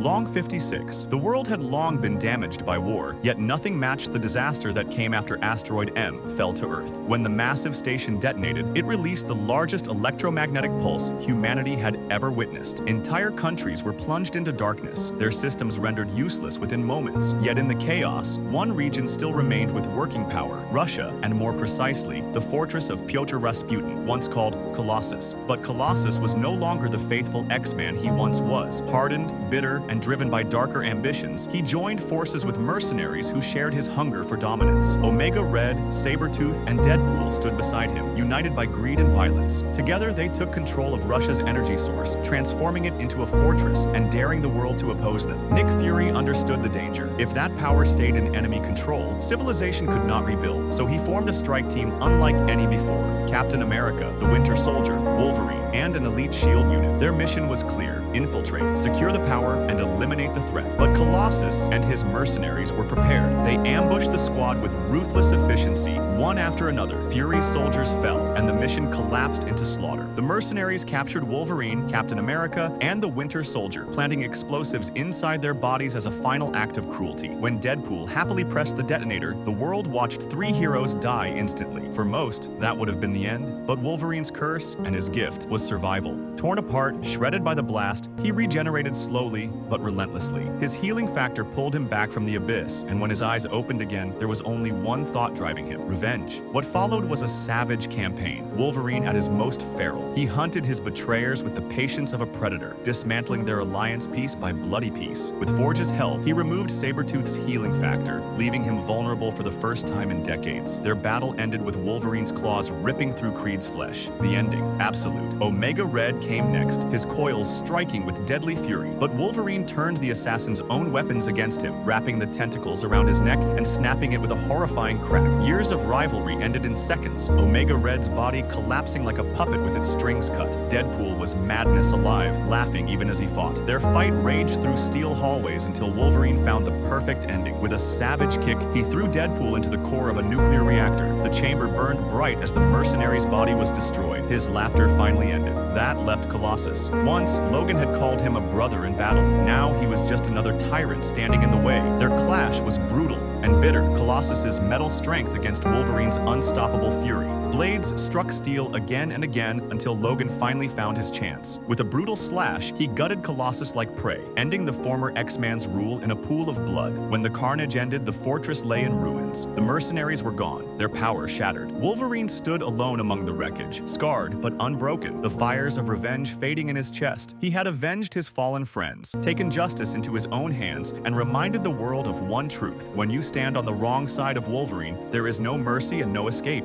Long 56. The world had long been damaged by war, yet nothing matched the disaster that came after Asteroid M fell to Earth. When the massive station detonated, it released the largest electromagnetic pulse humanity had ever witnessed. Entire countries were plunged into darkness, their systems rendered useless within moments. Yet in the chaos, one region still remained with working power, Russia, and more precisely, the fortress of Pyotr Rasputin, once called Colossus. But Colossus was no longer the faithful X-Man he once was. Hardened, bitter, and driven by darker ambitions, he joined forces with mercenaries who shared his hunger for dominance. Omega Red, Sabretooth, and Deadpool stood beside him, united by greed and violence. Together, they took control of Russia's energy source, transforming it into a fortress and daring the world to oppose them. Nick Fury understood the danger. If that power stayed in enemy control, civilization could not rebuild, so he formed a strike team unlike any before. Captain America, the Winter Soldier, Wolverine, and an elite SHIELD unit. Their mission was clear: infiltrate, secure the power, and eliminate the threat. But Colossus and his mercenaries were prepared. They ambushed the squad with ruthless efficiency. One after another, Fury's soldiers fell, and the mission collapsed into slaughter. The mercenaries captured Wolverine, Captain America, and the Winter Soldier, planting explosives inside their bodies as a final act of cruelty. When Deadpool happily pressed the detonator, the world watched three heroes die instantly. For most, that would have been the end, but Wolverine's curse and his gift was survival. Torn apart, shredded by the blast, he regenerated slowly but relentlessly. His healing factor pulled him back from the abyss, and when his eyes opened again, there was only one thought driving him: revenge. What followed was a savage campaign, Wolverine at his most feral. He hunted his betrayers with the patience of a predator, dismantling their alliance piece by bloody piece. With Forge's help, he removed Sabretooth's healing factor, leaving him vulnerable for the first time in decades. Their battle ended with Wolverine's claws ripping through Creed's flesh. The ending, absolute. Omega Red came next, his coils striking with deadly fury. But Wolverine turned the assassin's own weapons against him, wrapping the tentacles around his neck and snapping it with a horrifying crack. Years of rivalry ended in seconds, Omega Red's body collapsing like a puppet with its strings cut. Deadpool was madness alive, laughing even as he fought. Their fight raged through steel hallways until Wolverine found the perfect ending. With a savage kick, he threw Deadpool into the core of a nuclear reactor. The chamber burned bright as the mercenary's body was destroyed. His laughter finally ended. That left Colossus. Once, Logan had called him a brother in battle. Now he was just another tyrant standing in the way. Their clash was brutal and bitter, Colossus's metal strength against Wolverine's unstoppable fury. Blades struck steel again and again until Logan finally found his chance. With a brutal slash, he gutted Colossus like prey, ending the former X-Man's rule in a pool of blood. When the carnage ended, the fortress lay in ruins. The mercenaries were gone, their power shattered. Wolverine stood alone among the wreckage, scarred but unbroken, the fires of revenge fading in his chest. He had avenged his fallen friends, taken justice into his own hands, and reminded the world of one truth: when you stand on the wrong side of Wolverine, there is no mercy and no escape.